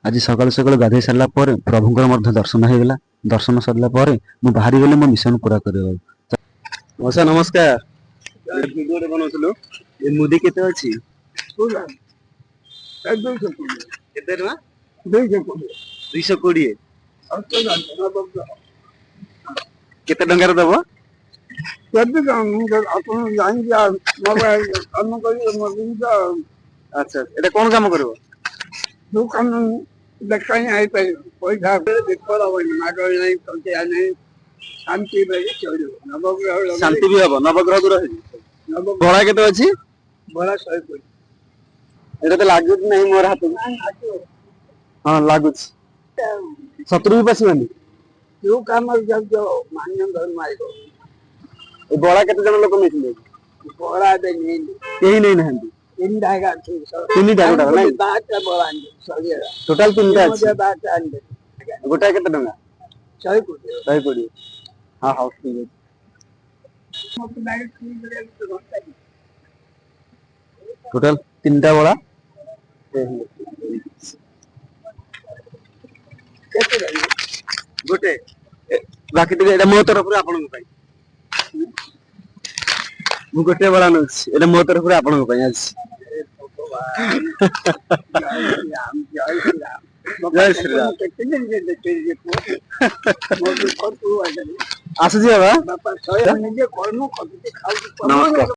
आज सकाल सकाल गाधे सारा प्रभुंकर दर्शन हो गला। दर्शन सरला मु बाहरी गली मो मिशन पूरा कर। मौसा नमस्कार। वीडियो बनाउथलो ए मुदी केते अछि? केते टका? 220 केते टंकार दबो? अच्छा एटा कोन काम करबो? दुकान देखाई आई पे पैसा देखला बनी मागो नहीं तोते आने शांति बजे चलो नवग्रह शांति भी हबो नवग्रह दूर है। बड़ा केते अछि? बड़ा 100 कोटी एटा तो लागु नहीं मोर हाथ में। हां लागु शत्रु भी पसिबनी जो काम जब जो मान्य घर माइको ए बड़ा केते जन लोक मिथिले? बड़ा दे नहीं केही नहीं नहंदी। तीन डागा थी तीन डागा नहीं बात बोला सॉरी टोटल तीनटा अछि। मुझे बात आंदे गोटा केते टंगा? 100 कोटी 100 कोटी। हां हां ठीक है। टोटल तीनटा बड़ा गोटे बाकी तो एटा मो तरफ आपन पई मु गोटे बड़ा नछ एटा मो तरफ आपन पई आज जय श्री राम आसु जी बाबा बापा 100 निजे कर्म करते खाऊ नमस्कार।